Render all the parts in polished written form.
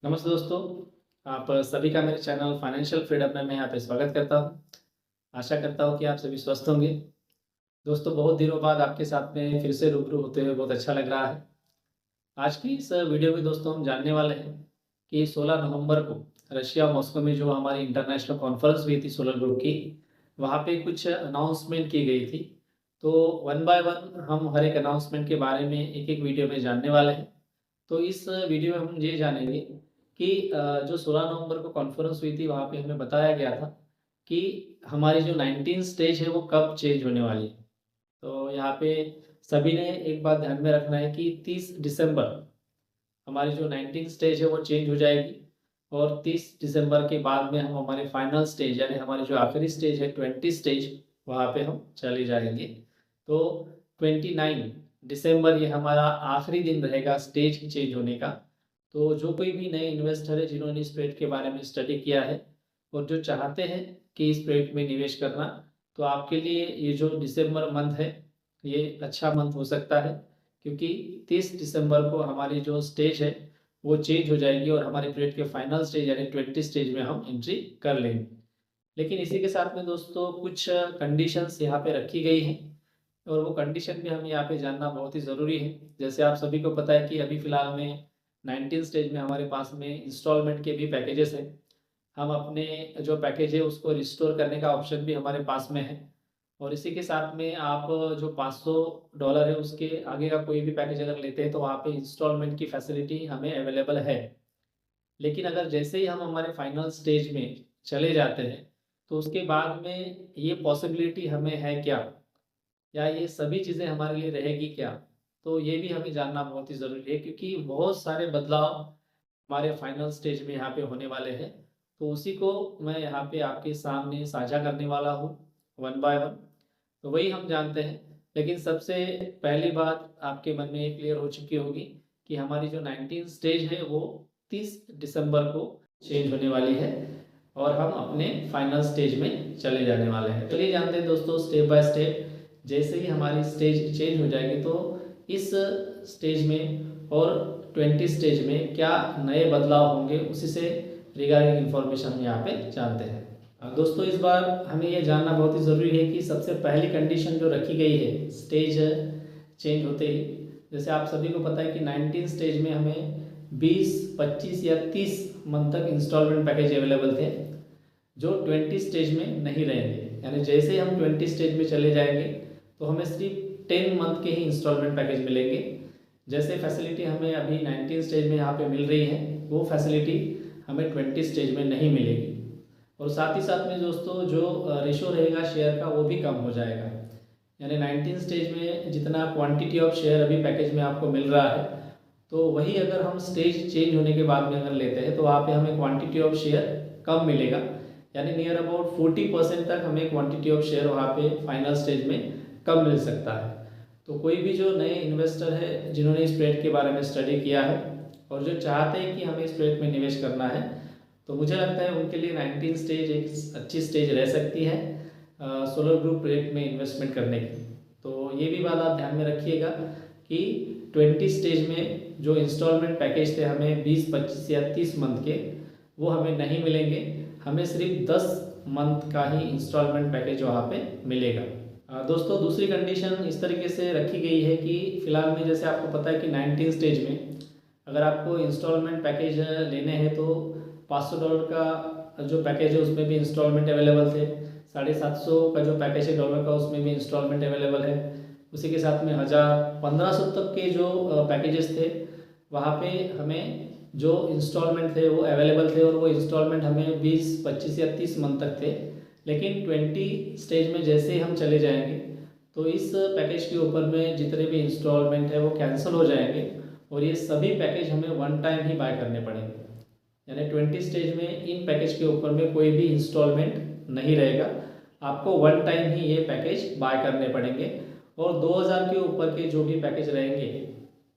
नमस्ते दोस्तों, आप सभी का मेरे चैनल फाइनेंशियल फ्रीडम में मैं यहाँ पे स्वागत करता हूँ। आशा करता हूँ कि आप सभी स्वस्थ होंगे। दोस्तों, बहुत दिनों बाद आपके साथ में फिर से रूबरू होते हुए बहुत अच्छा लग रहा है। आज की इस वीडियो में दोस्तों हम जानने वाले हैं कि 16 नवंबर को रशिया मॉस्को में जो हमारी इंटरनेशनल कॉन्फ्रेंस हुई थी सोलर ग्रुप की, वहाँ पे कुछ अनाउंसमेंट की गई थी। तो वन बाय वन हम हर एक अनाउंसमेंट के बारे में एक-एक वीडियो में जानने वाले हैं। तो इस वीडियो में हम ये जानेंगे कि जो 16 नवंबर को कॉन्फ्रेंस हुई थी वहाँ पे हमें बताया गया था कि हमारी जो 19 स्टेज है वो कब चेंज होने वाली है। तो यहाँ पे सभी ने एक बात ध्यान में रखना है कि 30 दिसंबर हमारी जो 19 स्टेज है वो चेंज हो जाएगी और 30 दिसंबर के बाद में हम हमारे फाइनल स्टेज यानी हमारी जो आखिरी स्टेज है 20 स्टेज वहाँ पे हम चले जाएंगे। तो 29 दिसंबर ये हमारा आखिरी दिन रहेगा स्टेज चेंज होने का। तो जो कोई भी नए इन्वेस्टर है जिन्होंने इस प्रोजेक्ट के बारे में स्टडी किया है और जो चाहते हैं कि इस प्रोजेक्ट में निवेश करना, तो आपके लिए ये जो दिसंबर मंथ है ये अच्छा मंथ हो सकता है, क्योंकि 30 दिसंबर को हमारी जो स्टेज है वो चेंज हो जाएगी और हमारे प्रोजेक्ट के फाइनल स्टेज यानी 20 स्टेज में हम एंट्री कर लेंगे। लेकिन इसी के साथ में दोस्तों कुछ कंडीशंस यहाँ पे रखी गई हैं और वो कंडीशन भी हमें यहाँ पे जानना बहुत ही ज़रूरी है। जैसे आप सभी को पता है कि अभी फ़िलहाल में 19 स्टेज में हमारे पास में इंस्टॉलमेंट के भी पैकेजेस हैं। हम अपने जो पैकेज है उसको रिस्टोर करने का ऑप्शन भी हमारे पास में है और इसी के साथ में आप जो $500 है उसके आगे का कोई भी पैकेज अगर लेते हैं तो वहाँ पे इंस्टॉलमेंट की फैसिलिटी हमें अवेलेबल है। लेकिन अगर जैसे ही हम हमारे फाइनल स्टेज में चले जाते हैं तो उसके बाद में ये पॉसिबिलिटी हमें है क्या, या ये सभी चीज़ें हमारे लिए रहेगी क्या? तो ये भी हमें जानना बहुत ही ज़रूरी है, क्योंकि बहुत सारे बदलाव हमारे फाइनल स्टेज में यहाँ पे होने वाले हैं। तो उसी को मैं यहाँ पे आपके सामने साझा करने वाला हूँ वन बाय वन। तो वही हम जानते हैं। लेकिन सबसे पहली बात आपके मन में ये क्लियर हो चुकी होगी कि हमारी जो 19 स्टेज है वो 30 दिसंबर को चेंज होने वाली है और हम अपने फाइनल स्टेज में चले जाने वाले हैं। चलिए जानते हैं दोस्तों स्टेप बाय स्टेप। जैसे ही हमारी स्टेज चेंज हो जाएगी तो इस स्टेज में और 20 स्टेज में क्या नए बदलाव होंगे उसी से रिगार्डिंग इन्फॉर्मेशन हम यहाँ पे जानते हैं। दोस्तों, इस बार हमें ये जानना बहुत ही ज़रूरी है कि सबसे पहली कंडीशन जो रखी गई है स्टेज चेंज होते ही, जैसे आप सभी को पता है कि 19 स्टेज में हमें 20, 25 या 30 मंथ तक इंस्टॉलमेंट पैकेज अवेलेबल थे जो 20 स्टेज में नहीं रहेंगे। यानी जैसे ही हम 20 स्टेज में चले जाएंगे तो हमें सिर्फ 10 मंथ के ही इंस्टॉलमेंट पैकेज मिलेंगे। जैसे फैसिलिटी हमें अभी 19 स्टेज में यहाँ पे मिल रही है वो फैसिलिटी हमें 20 स्टेज में नहीं मिलेगी। और साथ ही साथ में दोस्तों जो रेशो रहेगा शेयर का वो भी कम हो जाएगा। यानी 19 स्टेज में जितना क्वांटिटी ऑफ शेयर अभी पैकेज में आपको मिल रहा है, तो वही अगर हम स्टेज चेंज होने के बाद में अगर लेते हैं तो वहाँ पे हमें क्वांटिटी ऑफ शेयर कम मिलेगा। यानी नियर अबाउट 40% तक हमें क्वांटिटी ऑफ शेयर वहाँ पे फाइनल स्टेज में कम मिल सकता है। तो कोई भी जो नए इन्वेस्टर है जिन्होंने इस प्रोजेक्ट के बारे में स्टडी किया है और जो चाहते हैं कि हमें इस प्रोजेक्ट में निवेश करना है, तो मुझे लगता है उनके लिए 19 स्टेज एक अच्छी स्टेज रह सकती है सोलर ग्रुप प्रोजेक्ट में इन्वेस्टमेंट करने की। तो ये भी बात आप ध्यान में रखिएगा कि 20 स्टेज में जो इंस्टॉलमेंट पैकेज थे हमें 20, 25 या 30 मंथ के, वो हमें नहीं मिलेंगे। हमें सिर्फ 10 मंथ का ही इंस्टॉलमेंट पैकेज वहाँ पे मिलेगा। दोस्तों, दूसरी कंडीशन इस तरीके से रखी गई है कि फ़िलहाल में जैसे आपको पता है कि 19 स्टेज में अगर आपको इंस्टॉलमेंट पैकेज लेने हैं तो $500 का जो पैकेज है उसमें भी इंस्टॉलमेंट अवेलेबल थे। 750 का जो पैकेज है डॉलर का उसमें भी इंस्टॉलमेंट अवेलेबल है। उसी के साथ में 1000, 1500 तक के जो पैकेजेस थे वहाँ पे हमें जो इंस्टॉलमेंट थे वो अवेलेबल थे और वो इंस्टॉलमेंट हमें 20, 25 या 30 मंथ तक थे। लेकिन 20 स्टेज में जैसे ही हम चले जाएंगे तो इस पैकेज के ऊपर में जितने भी इंस्टॉलमेंट है वो कैंसिल हो जाएंगे और ये सभी पैकेज हमें वन टाइम ही बाय करने पड़ेंगे। यानी 20 स्टेज में इन पैकेज के ऊपर में कोई भी इंस्टॉलमेंट नहीं रहेगा, आपको वन टाइम ही ये पैकेज बाय करने पड़ेंगे। और 2000 के ऊपर के जो भी पैकेज रहेंगे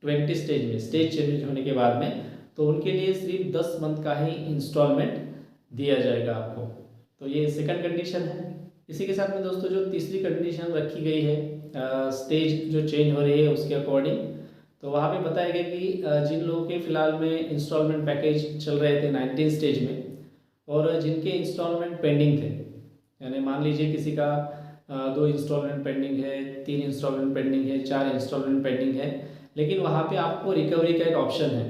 20 स्टेज में स्टेज चेंज होने के बाद में, तो उनके लिए सिर्फ 10 मंथ का ही इंस्टॉलमेंट दिया जाएगा आपको। तो ये सेकंड कंडीशन है। इसी के साथ में दोस्तों जो तीसरी कंडीशन रखी गई है स्टेज जो चेंज हो रही है उसके अकॉर्डिंग, तो वहाँ पे बताया गया कि जिन लोगों के फ़िलहाल में इंस्टॉलमेंट पैकेज चल रहे थे 19 स्टेज में, और जिनके इंस्टॉलमेंट पेंडिंग थे, यानी मान लीजिए किसी का 2 इंस्टॉलमेंट पेंडिंग है, 3 इंस्टॉलमेंट पेंडिंग है, 4 इंस्टॉलमेंट पेंडिंग है, लेकिन वहाँ पे आपको रिकवरी का एक ऑप्शन है।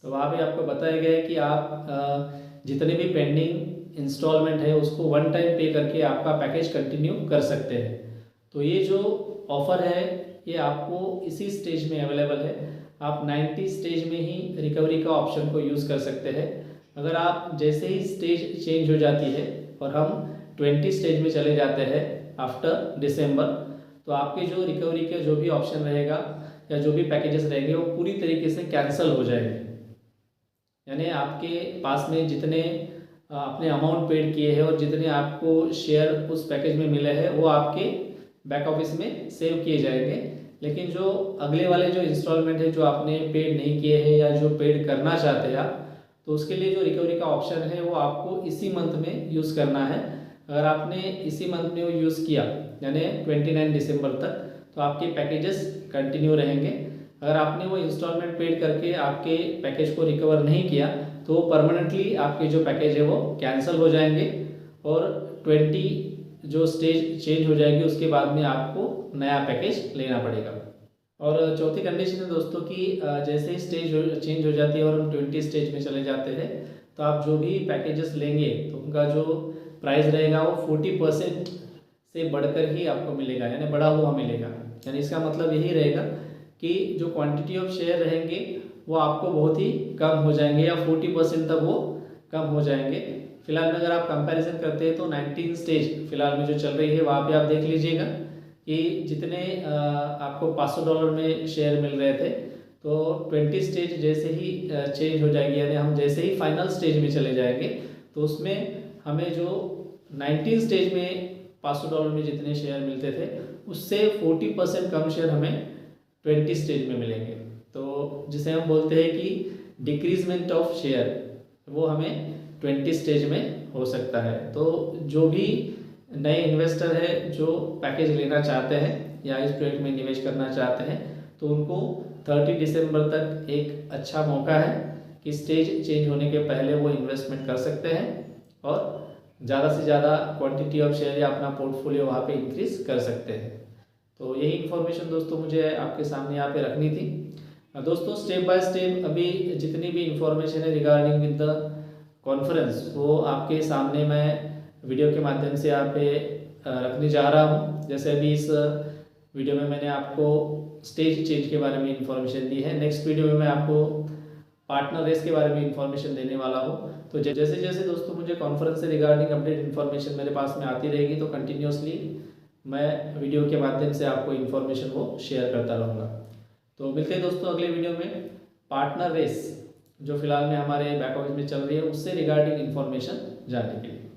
तो वहाँ पे आपको बताया गया है कि आप जितने भी पेंडिंग इंस्टॉलमेंट है उसको वन टाइम पे करके आपका पैकेज कंटिन्यू कर सकते हैं। तो ये जो ऑफ़र है ये आपको इसी स्टेज में अवेलेबल है। आप 90 स्टेज में ही रिकवरी का ऑप्शन को यूज़ कर सकते हैं। अगर आप जैसे ही स्टेज चेंज हो जाती है और हम 20 स्टेज में चले जाते हैं आफ्टर दिसंबर, तो आपके जो रिकवरी के जो भी ऑप्शन रहेगा या जो भी पैकेजेस रहेंगे वो पूरी तरीके से कैंसिल हो जाएंगे। यानी आपके पास में जितने आपने अमाउंट पेड किए हैं और जितने आपको शेयर उस पैकेज में मिले हैं वो आपके बैक ऑफिस में सेव किए जाएंगे। लेकिन जो अगले वाले जो इंस्टॉलमेंट है जो आपने पेड नहीं किए हैं या जो पेड करना चाहते हैं आप, तो उसके लिए जो रिकवरी का ऑप्शन है वो आपको इसी मंथ में यूज़ करना है। अगर आपने इसी मंथ में वो यूज़ किया यानी 29 दिसंबर तक, तो आपके पैकेजेस कंटिन्यू रहेंगे। अगर आपने वो इंस्टॉलमेंट पेड करके आपके पैकेज को रिकवर नहीं किया तो परमानेंटली आपके जो पैकेज है वो कैंसिल हो जाएंगे और 20 जो स्टेज चेंज हो जाएगी उसके बाद में आपको नया पैकेज लेना पड़ेगा। और चौथी कंडीशन है दोस्तों कि जैसे ही स्टेज चेंज हो जाती है और हम 20 स्टेज में चले जाते हैं, तो आप जो भी पैकेजेस लेंगे तो उनका जो प्राइस रहेगा वो 40% से बढ़कर ही आपको मिलेगा, यानी बढ़ा हुआ मिलेगा। यानी इसका मतलब यही रहेगा कि जो क्वांटिटी ऑफ शेयर रहेंगे वो आपको बहुत ही कम हो जाएंगे या 40% तक वो कम हो जाएंगे। फिलहाल में अगर आप कंपैरिजन करते हैं तो 19 स्टेज फिलहाल में जो चल रही है वहाँ पे आप देख लीजिएगा कि जितने आपको $500 में शेयर मिल रहे थे, तो 20 स्टेज जैसे ही चेंज हो जाएगी यानी हम जैसे ही फाइनल स्टेज में चले जाएंगे तो उसमें हमें जो 19 स्टेज में $500 में जितने शेयर मिलते थे उससे 40% कम शेयर हमें 20 स्टेज में मिलेंगे। तो जिसे हम बोलते हैं कि डिक्रीजमेंट ऑफ शेयर, वो हमें 20 स्टेज में हो सकता है। तो जो भी नए इन्वेस्टर है जो पैकेज लेना चाहते हैं या इस प्रोजेक्ट में निवेश करना चाहते हैं, तो उनको 30 दिसंबर तक एक अच्छा मौका है कि स्टेज चेंज होने के पहले वो इन्वेस्टमेंट कर सकते हैं और ज़्यादा से ज़्यादा क्वांटिटी ऑफ शेयर या अपना पोर्टफोलियो वहाँ पे इंक्रीज कर सकते हैं। तो यही इन्फॉर्मेशन दोस्तों मुझे आपके सामने यहाँ पे रखनी थी। दोस्तों स्टेप बाय स्टेप अभी जितनी भी इंफॉर्मेशन है रिगार्डिंग विद द कॉन्फ्रेंस वो आपके सामने मैं वीडियो के माध्यम से यहाँ पे रखने जा रहा हूँ। जैसे अभी इस वीडियो में मैंने आपको स्टेज चेंज के बारे में इंफॉर्मेशन दी है, नेक्स्ट वीडियो में मैं आपको पार्टनर रेस के बारे में इंफॉर्मेशन देने वाला हूँ। तो जैसे जैसे दोस्तों मुझे कॉन्फ्रेंस से रिगार्डिंग अपडेट इन्फॉर्मेशन मेरे पास में आती रहेगी तो कंटिन्यूसली मैं वीडियो के माध्यम से आपको इन्फॉर्मेशन वो शेयर करता रहूँगा। तो मिलते हैं दोस्तों अगले वीडियो में पार्टनर रेस जो फिलहाल में हमारे बैक ऑफिस में चल रही है उससे रिगार्डिंग इन्फॉर्मेशन जानने के लिए।